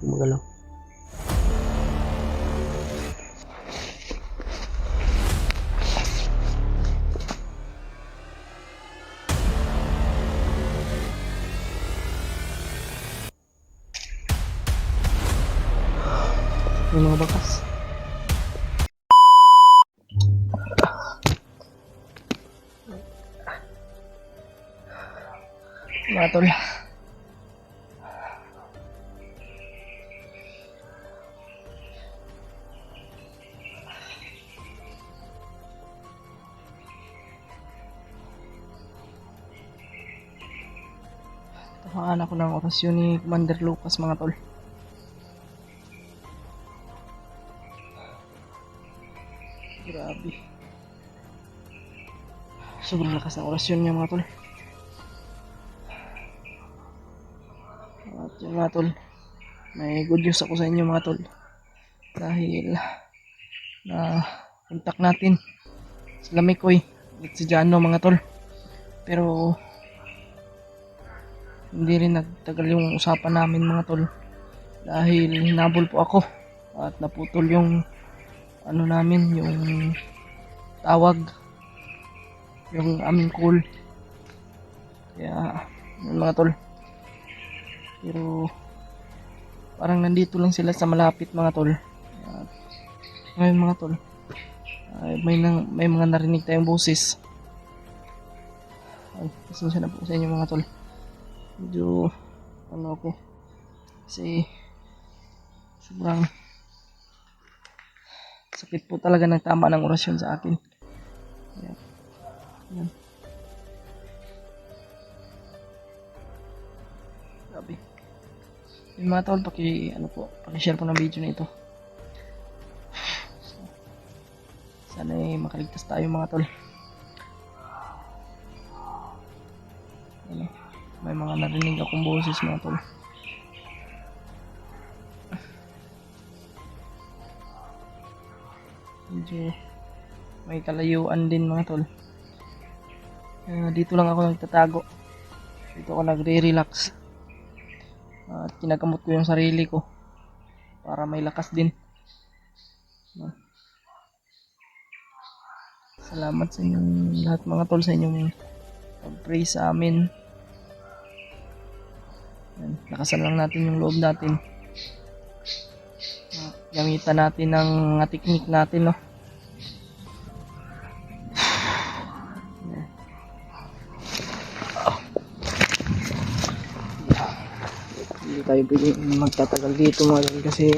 gumagalaw. May mga bakas. Mga tol. Tamaan ako ng orasyon ni Commander Lucas, mga tol. Grabe. Sobrang lakas ng orasyon niya, mga tol. At yun, mga tol, may good news ako sa inyo, mga tol. Dahil na kontak natin si Lamikoy at si Jano, mga tol. Pero hindi rin nagtagal yung usapan namin, mga tol. Dahil hinabol po ako at naputol yung ano namin, yung tawag, yung aming call. Kaya yun, mga tol. Pero parang nandito lang sila sa malapit, mga tol. At ngayon, mga tol, ay may mga narinig tayong boses. Ay, pasensya na po sa inyo, mga tol. Medyo ano ako kasi sobrang sakit po talaga ng tama ng orasyon sa akin. Ayan. Ayan. Grabe. Yung mga tol, paki-share po ng video na ito. Sana makaligtas tayo, mga tol. Ano, may mga narinig akong boses, mga tol. Medyo may kalayuan din, mga tol. Dito lang ako nagtatago. Dito ako nagre-relax. At kinagamot ko yung sarili ko para may lakas din. Salamat sa inyong lahat, mga tol, sa inyong pag-pray sa amin. Yan, lakasan lang natin yung loob natin. Gamitan natin ng mga technique natin, no. Hindi tayo pwede magtatagal dito, mga tol, kasi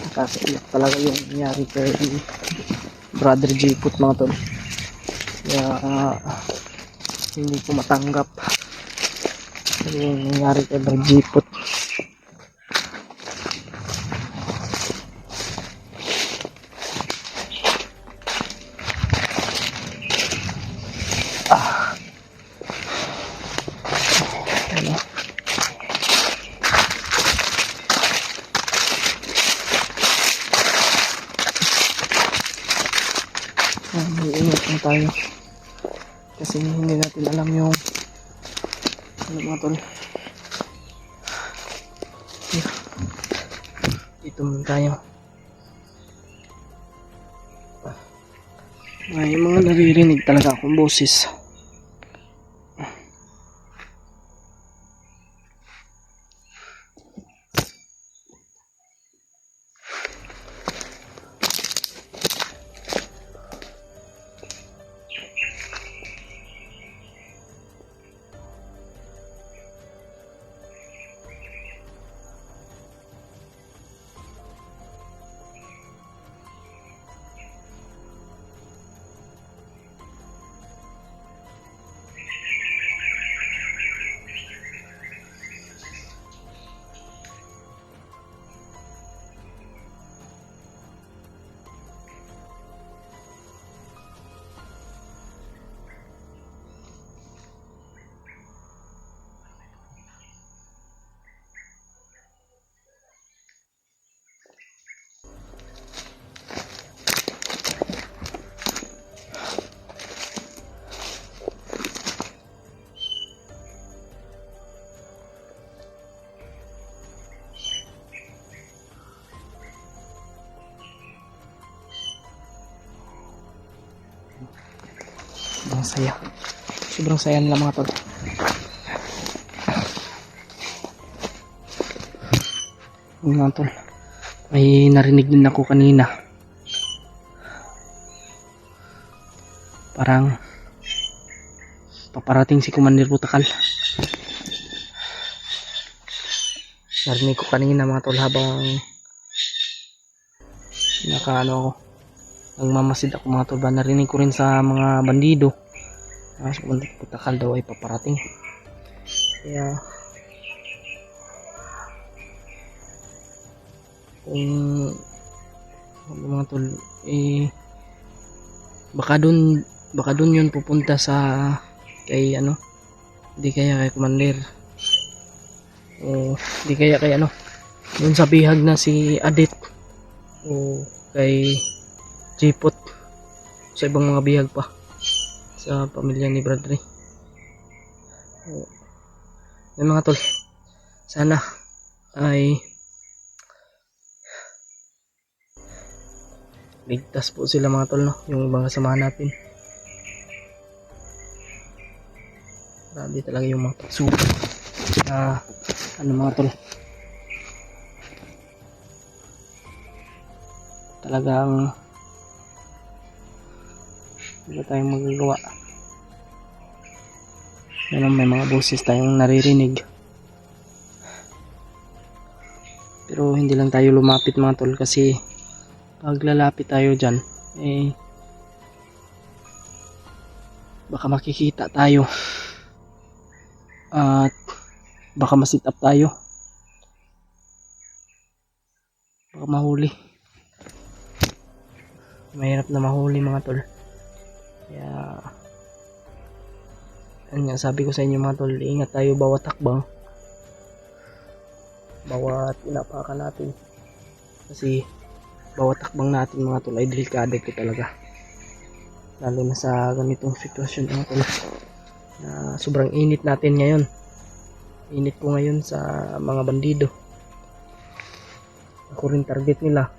nakakaiyak talaga yung nangyari kay Brother J-Put, mga tol. Kaya hindi ko matanggap yung nangyari kay Brother J-Put. Ano? Iingat na tayo kasi hindi natin alam yung ano, mga tol. Dito muna tayo. May mga naririnig talaga akong boses. Ang saya. Sobrang saya nila mga tol. Yun mga tol. May narinig din ako kanina. Parang paparating si Commander Butakal. Narinig ko kanina mga tol habang nakaano ako. Nagmamasid ako mga tol. Narinig ko rin sa mga bandido. Si Commander Butakal daw ay paparating. Kaya kung mga tol baka dun yun pupunta sa kay di kaya kay Commander o di kaya kay dun sa bihag na si Adit o kay Jipot sa ibang mga bihag pa sa pamilya ni Bradley. Yan mga tol, sana ay ligtas po sila mga tol, yung ibang kasamahan natin. Grabe talaga yung mga pagsubok mga tol, talagang wala tayong magagawa. May mga boses tayong naririnig, pero hindi lang tayo lumapit mga tol, kasi pag lalapit tayo dyan baka makikita tayo at baka ma-sit up tayo, baka mahuli. Mahirap na mahuli mga tol. Kaya sabi ko sa inyo mga tol, ingat tayo bawat takbang, bawat inapakan natin, kasi bawat takbang natin mga tol ay delikado po talaga, lalo na sa ganitong sitwasyon mga tol, na sobrang init natin ngayon. Init po ngayon sa mga bandido. Ako rin target nila,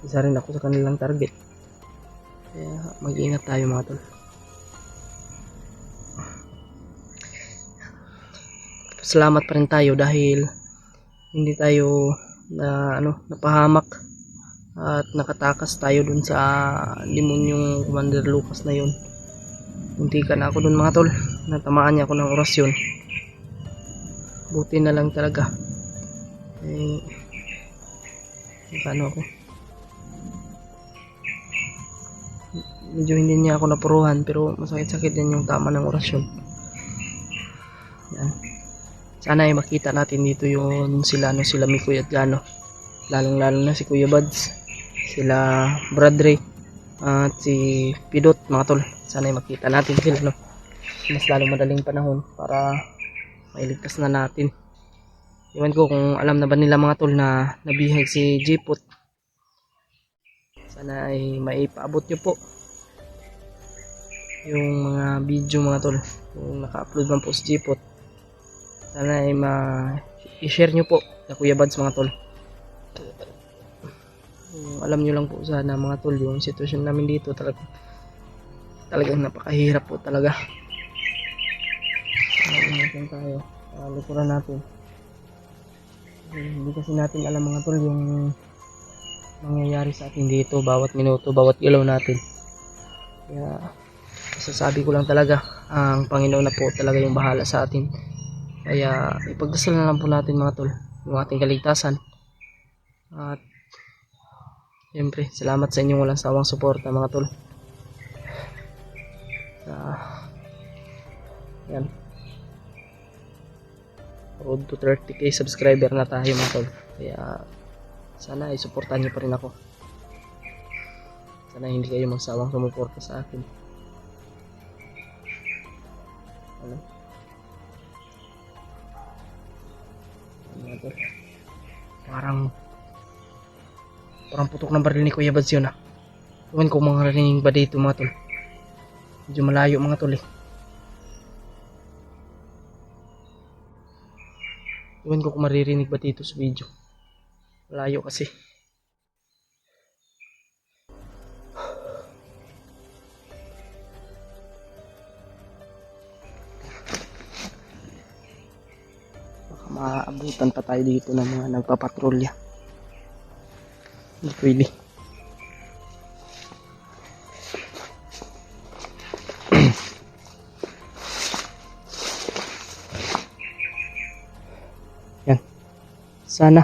isa rin ako sa kanilang target, kaya mag-ingat tayo mga tol. Salamat pa rin tayo dahil hindi tayo napahamak at nakatakas tayo dun sa demonyong Commander Lucas na yun. Muntikan na ako dun mga tol, natamaan niya ako ng orasyon. Buti na lang talaga ako, medyo hindi niya ako napuruhan, pero masakit-sakit din yung tama ng orasyon. Yan. Sana ay makita natin dito yung sila Mikoy at Jano, lalong na si Kuya Buds, sila Bradley at si Pidot mga tol. Sana ay makita natin sila mas lalong madaling panahon para mailigtas na natin. Iwan ko kung alam na ba nila mga tol na nabihag si Jipot. Sana ay maipaabot nyo po yung mga video mga tol, kung naka-upload man po si Jipot. Sana ay i-share nyo po sa Kuya Buds mga tol. Alam nyo lang po sana mga tol, yung sitwasyon namin dito talagang napakahirap po talaga. Natin tayo, likuran natin. Hindi kasi natin alam mga tol yung mangyayari sa atin dito, bawat minuto, bawat ilaw natin. Kaya masasabi ko lang talaga, ang Panginoon na po talaga yung bahala sa atin. Kaya ipagdasal na lang po natin mga tol yung ating kaligtasan. At siyempre, salamat sa inyong walang sawang suporta mga tol. Yan, road to 30k subscriber na tayo mga tol. Kaya sana ay suportahan nyo pa rin ako. Sana hindi kayo magsawang sumuporta sa akin. Parang putok ng baril ni Kuya Buds yun Iwan ko mga rinig ba dito mga tol. Medyo malayo mga tol Iwan ko kung maririnig ba dito sa video. Malayo kasi. maabutan pa tayo dito ng mga nagpapatrolya. Hindi pwede. Yan. Sana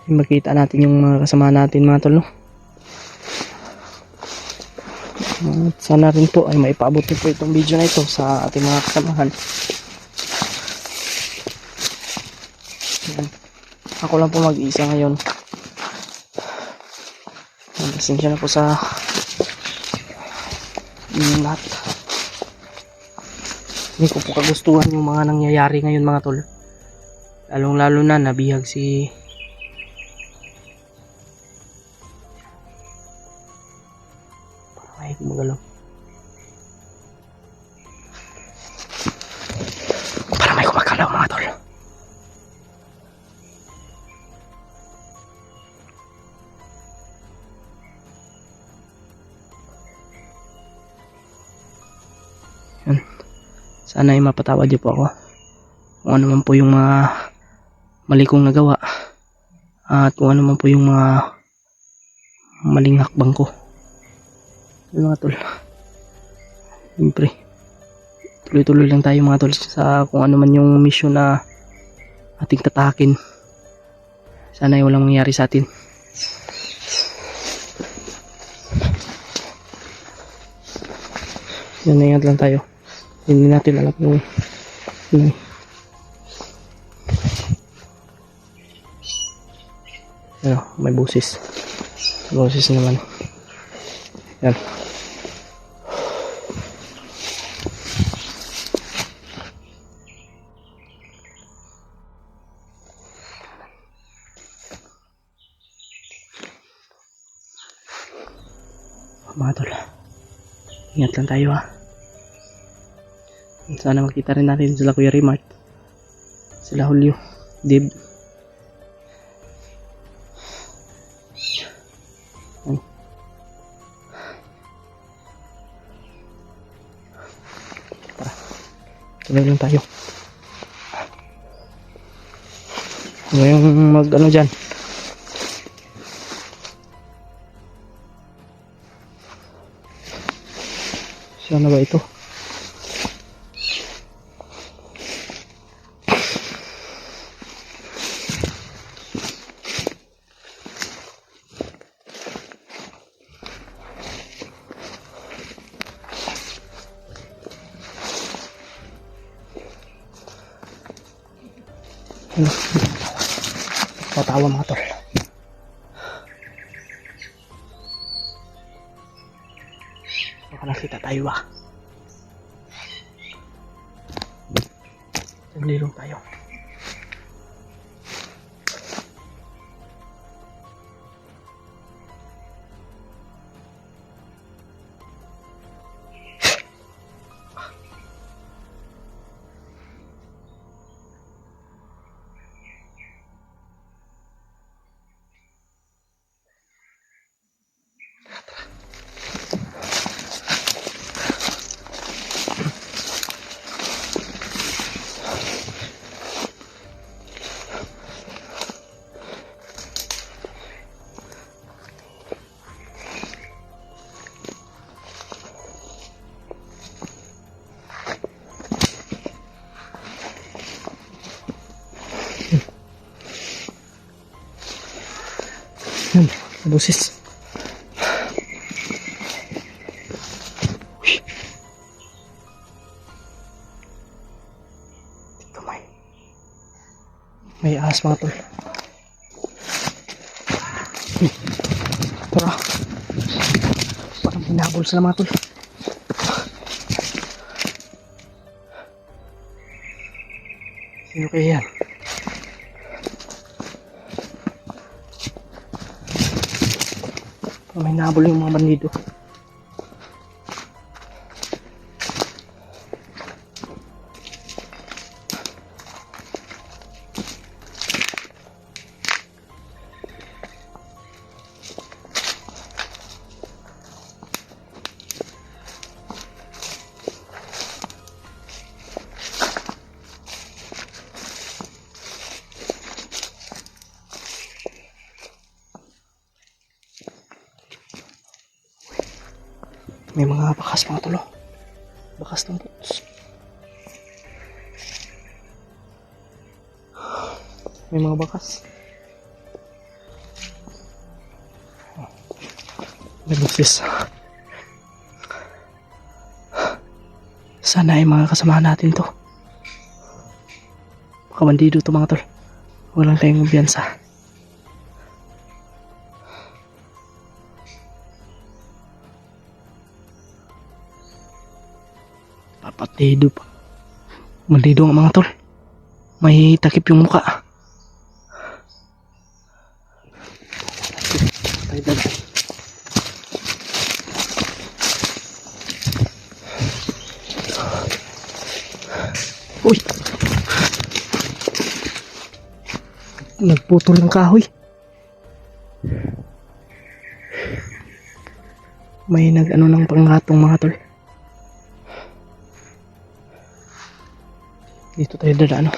makita natin yung mga kasama natin mga tol, no? At sana rin po ay maipaabot po itong video na ito sa ating mga kasamahan. Yan. Ako lang po mag-isa ngayon. Pasensya na po sa lahat. Hindi ko po kagustuhan yung mga nangyayari ngayon mga tol. Lalong lalo na nabihag si ay gumagalaw. Para may kumagalaw mga tol. Yan. Sana ay mapatawad niyo po ako kung ano man po yung mga mali kong nagawa at kung ano man po yung mga maling hakbang ko. Yung mga tol, siyempre tuloy-tuloy lang tayo mga tol sa kung ano man yung mission na ating tatakin. Sana ay walang mangyari sa atin. Yan, ingat lang tayo. Hindi natin alam yung ano, may busis naman. Yan. Mga tol, ingat lang tayo ha. Sana makita rin natin sila Kuya Rimart, sila Julio, Dib. Tara, tuloy lang tayo. Ngayong mag ano dyan. Sana ba ito? Patawa mga tol. Baka nakita tayo ba? Naglilong tayo. Busis. Dito may ahas mga tol. Tara. Parang hinabol sila mga tol. Sino kaya yan? May nabol yung mga bandido. May mga bakas mga tol. Bakas ng boots. May mga bakas. May buksis. Sana ay mga kasamahan natin to. Baka bandido to mga tol. Walang tayong kumpiyansa. Papatido pa. Bandido nga mga tol. May takip yung muka. Tayo dagat. Uy! Nagputol ng kahoy. May nag-ano ng pangratong mga tol. Dito tayo dadaan.